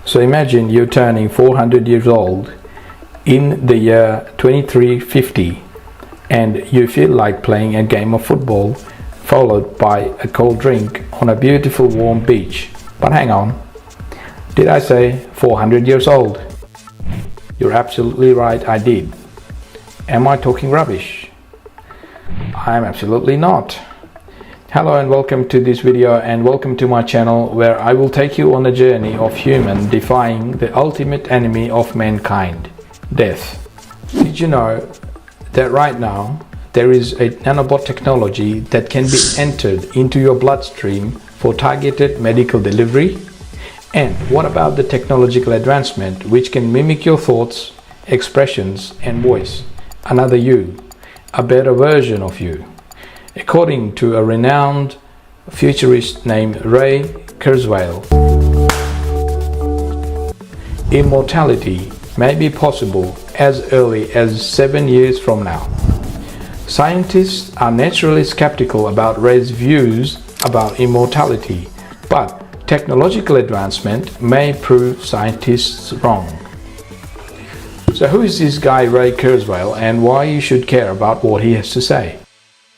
So imagine you're turning 400 years old in the year 2350 and you feel like playing a game of football followed by a cold drink on a beautiful warm beach. But hang on, did I say 400 years old? You're absolutely right, I did. Am I talking rubbish? I'm absolutely not. Hello and welcome to this video, and welcome to my channel where I will take you on a journey of human defying the ultimate enemy of mankind, death. Did you know that right now there is a nanobot technology that can be entered into your bloodstream for targeted medical delivery? And what about the technological advancement which can mimic your thoughts, expressions and voice? Another you, a better version of you. According to a renowned futurist named Ray Kurzweil, immortality may be possible as early as 7 years from now. Scientists are naturally skeptical about Ray's views about immortality, but technological advancement may prove scientists wrong. So who is this guy Ray Kurzweil, and why you should care about what he has to say?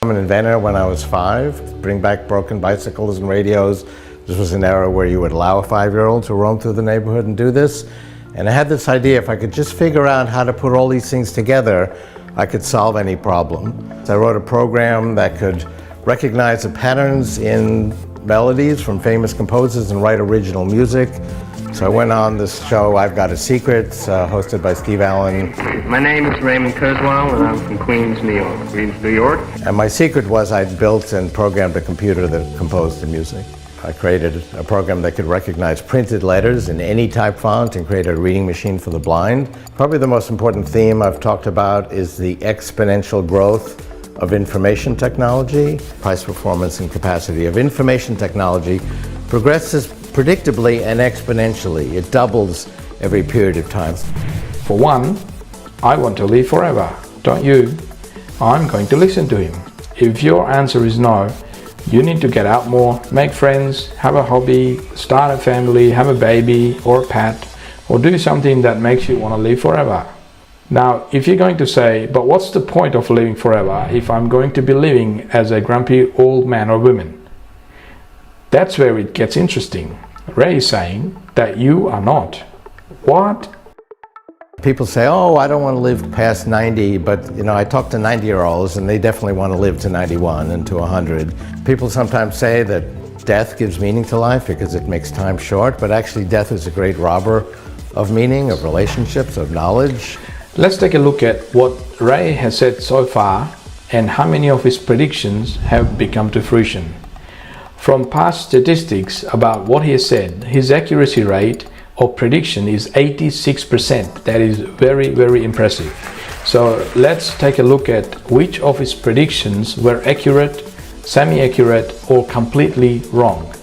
I'm an inventor when I was 5, bring back broken bicycles and radios. This was an era where you would allow a 5-year-old to roam through the neighborhood and do this. And I had this idea, if I could just figure out how to put all these things together, I could solve any problem. So I wrote a program that could recognize the patterns in melodies from famous composers and write original music. So I went on this show, I've Got a Secret, hosted by Steve Allen. My name is Raymond Kurzweil, and I'm from Queens, New York. Queens, New York. And my secret was I'd built and programmed a computer that composed the music. I created a program that could recognize printed letters in any type font and create a reading machine for the blind. Probably the most important theme I've talked about is the exponential growth of information technology. Price, performance, and capacity of information technology progresses predictably and exponentially. It doubles every period of time. For one, I want to live forever, don't you? I'm going to listen to him. If your answer is no, you need to get out more, make friends, have a hobby, start a family, have a baby or a pet, or do something that makes you want to live forever. Now, if you're going to say, but what's the point of living forever if I'm going to be living as a grumpy old man or woman? That's where it gets interesting. Ray is saying that you are not. What? People say, oh, I don't want to live past 90, but I talk to 90-year-olds and they definitely want to live to 91 and to 100. People sometimes say that death gives meaning to life because it makes time short, but actually death is a great robber of meaning, of relationships, of knowledge. Let's take a look at what Ray has said so far and how many of his predictions have become to fruition. From past statistics about what he has said, his accuracy rate of prediction is 86%. That is very, very impressive. So let's take a look at which of his predictions were accurate, semi-accurate, or completely wrong.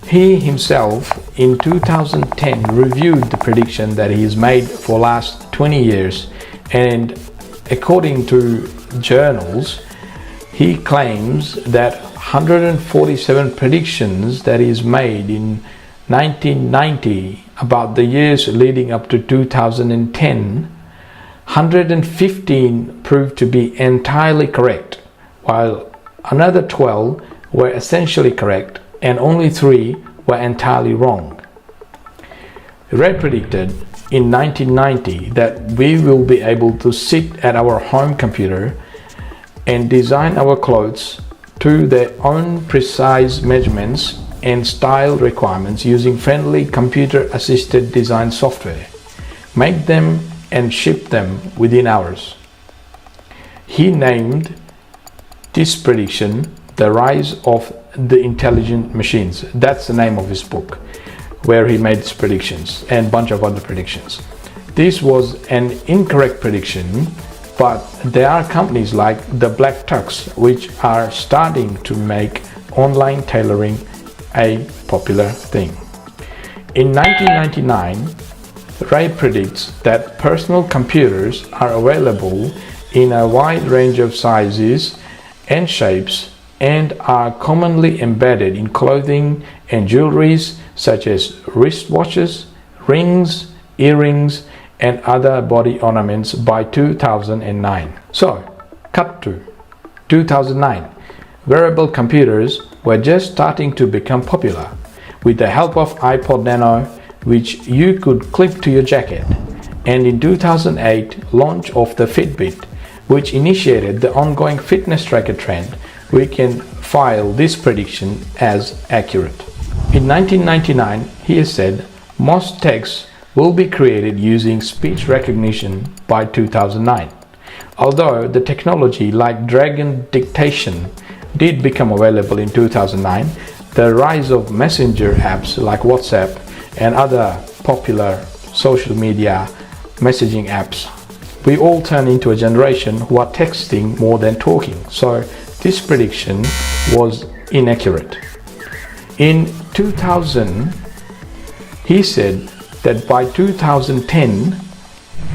He himself in 2010 reviewed the prediction that he has made for last 20 years, and according to journals, he claims that 147 predictions that he's made in 1990 about the years leading up to 2010, 115 proved to be entirely correct, while another 12 were essentially correct and only 3 were entirely wrong. Ray predicted in 1990 that we will be able to sit at our home computer and design our clothes to their own precise measurements and style requirements using friendly computer-assisted design software, make them and ship them within hours. He named this prediction The Rise of the Intelligent Machines. That's the name of his book, where he made his predictions and a bunch of other predictions. This was an incorrect prediction, but there are companies like the Black Tux which are starting to make online tailoring a popular thing. In 1999, Ray predicts that personal computers are available in a wide range of sizes and shapes and are commonly embedded in clothing and jewelries such as wristwatches rings, earrings, and other body ornaments by 2009. So, cut to 2009. Wearable computers were just starting to become popular with the help of iPod Nano, which you could clip to your jacket, and in 2008, launch of the Fitbit, which initiated the ongoing fitness tracker trend. We can file this prediction as accurate. In 1999, he has said most texts will be created using speech recognition by 2009. Although the technology like Dragon dictation did become available in 2009, the rise of messenger apps like WhatsApp and other popular social media messaging apps, we all turn into a generation who are texting more than talking. So this prediction was inaccurate. In 2000, he said that by 2010,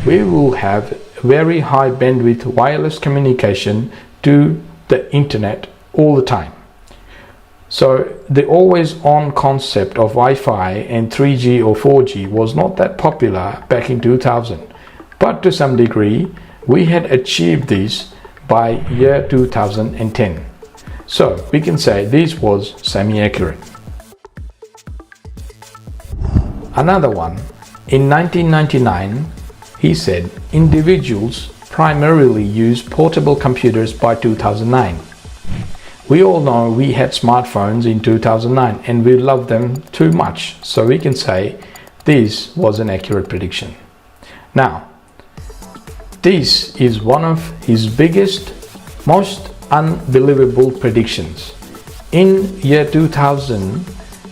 we will have very high bandwidth wireless communication to the internet all the time. So the always on concept of Wi-Fi and 3G or 4G was not that popular back in 2000, but to some degree we had achieved this by year 2010. So we can say this was semi-accurate. Another one, in 1999, he said individuals primarily use portable computers by 2009. We all know we had smartphones in 2009 and we loved them too much, so we can say this was an accurate prediction. Now, this is one of his biggest, most unbelievable predictions. In year 2000,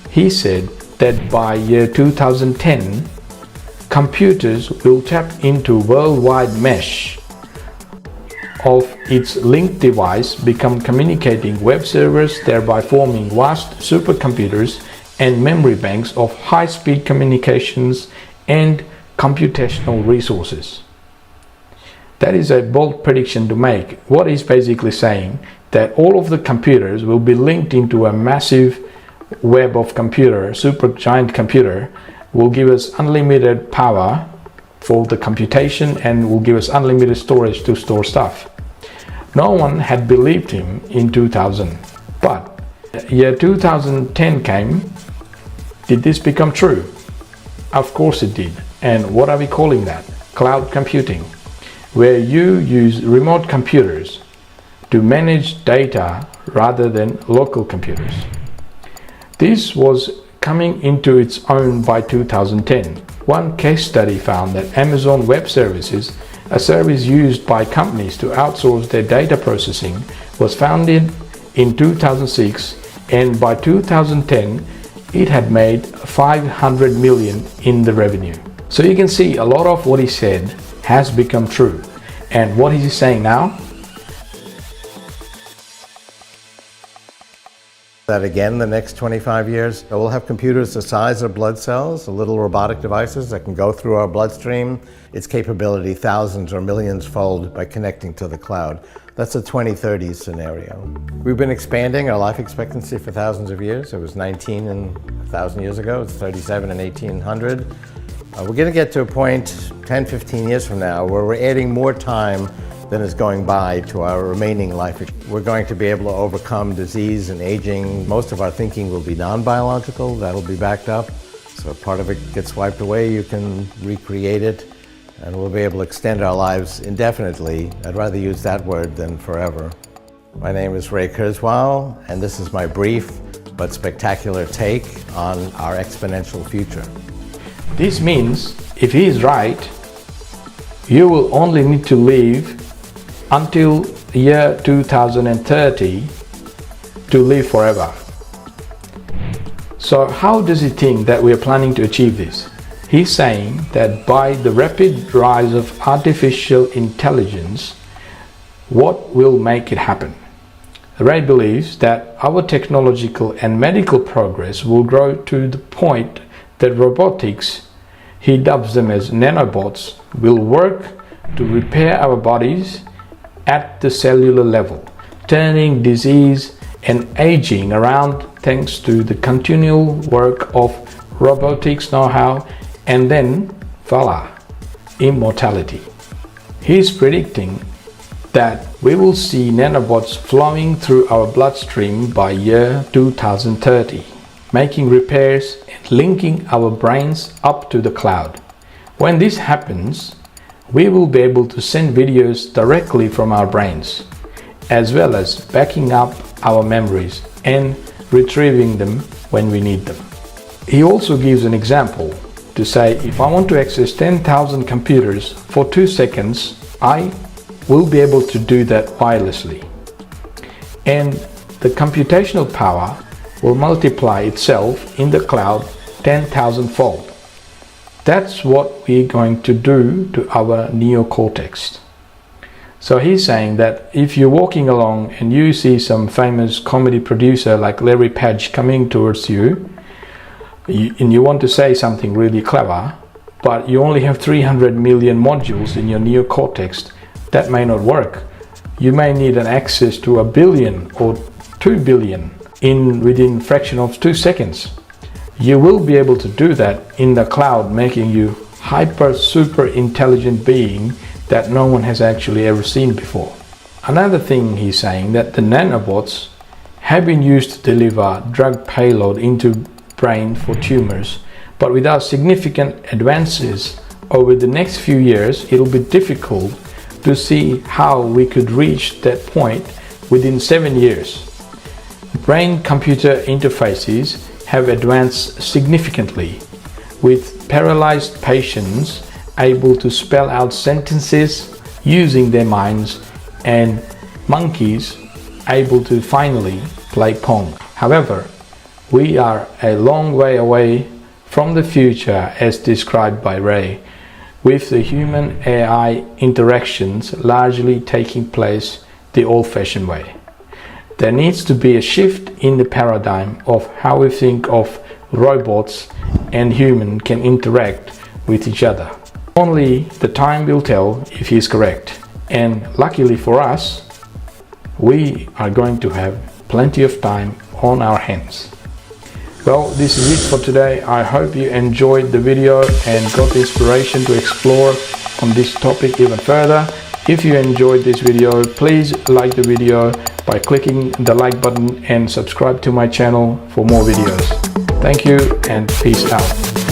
he said that by year 2010, computers will tap into worldwide mesh of its linked device, become communicating web servers, thereby forming vast supercomputers and memory banks of high-speed communications and computational resources. That is a bold prediction to make. What he's basically saying that all of the computers will be linked into a massive web of computer, super giant computer, will give us unlimited power for the computation and will give us unlimited storage to store stuff. No one had believed him in 2000, but year 2010 came. Did this become true? Of course it did. And what are we calling that? Cloud computing, where you use remote computers to manage data rather than local computers. This was coming into its own by 2010. One case study found that Amazon Web Services, a service used by companies to outsource their data processing, was founded in 2006, and by 2010 it had made 500 million in the revenue. So you can see a lot of what he said has become true. And what is he saying now? That again, the next 25 years, we'll have computers the size of blood cells, the little robotic devices that can go through our bloodstream, its capability thousands or millions fold by connecting to the cloud. That's a 2030 scenario. We've been expanding our life expectancy for thousands of years. It was 19 1,000 years ago, it's 37 in 1800. We're going to get to a point 10, 15 years from now where we're adding more time than is going by to our remaining life. We're going to be able to overcome disease and aging. Most of our thinking will be non-biological. That'll be backed up. So if part of it gets wiped away, you can recreate it, and we'll be able to extend our lives indefinitely. I'd rather use that word than forever. My name is Ray Kurzweil, and this is my brief but spectacular take on our exponential future. This means if he is right, you will only need to live until the year 2030 to live forever. So how does he think that we are planning to achieve this? He's saying that by the rapid rise of artificial intelligence, what will make it happen? Ray believes that our technological and medical progress will grow to the point that robotics, he dubs them as nanobots, will work to repair our bodies at the cellular level, turning disease and aging around thanks to the continual work of robotics know-how and then voila, immortality. He's predicting that we will see nanobots flowing through our bloodstream by year 2030, making repairs and linking our brains up to the cloud. When this happens, we will be able to send videos directly from our brains, as well as backing up our memories and retrieving them when we need them. He also gives an example to say, if I want to access 10,000 computers for 2 seconds, I will be able to do that wirelessly. And the computational power will multiply itself in the cloud 10,000-fold. That's what we're going to do to our neocortex. So he's saying that if you're walking along and you see some famous comedy producer like Larry Page coming towards you, and you want to say something really clever, but you only have 300 million modules in your neocortex, that may not work. You may need an access to 1 billion or 2 billion within fraction of 2 seconds. You will be able to do that in the cloud, making you super intelligent being that no one has actually ever seen before. Another thing he's saying, that the nanobots have been used to deliver drug payload into brain for tumors, but without significant advances over the next few years, it'll be difficult to see how we could reach that point within 7 years. Brain-computer interfaces have advanced significantly, with paralyzed patients able to spell out sentences using their minds and monkeys able to finally play Pong. However, we are a long way away from the future as described by Ray, with the human-AI interactions largely taking place the old-fashioned way. There needs to be a shift in the paradigm of how we think of robots and humans can interact with each other. Only the time will tell if he's correct. And luckily for us, we are going to have plenty of time on our hands. Well, this is it for today. I hope you enjoyed the video and got the inspiration to explore on this topic even further. If you enjoyed this video, please like the video by clicking the like button and subscribe to my channel for more videos. Thank you and peace out.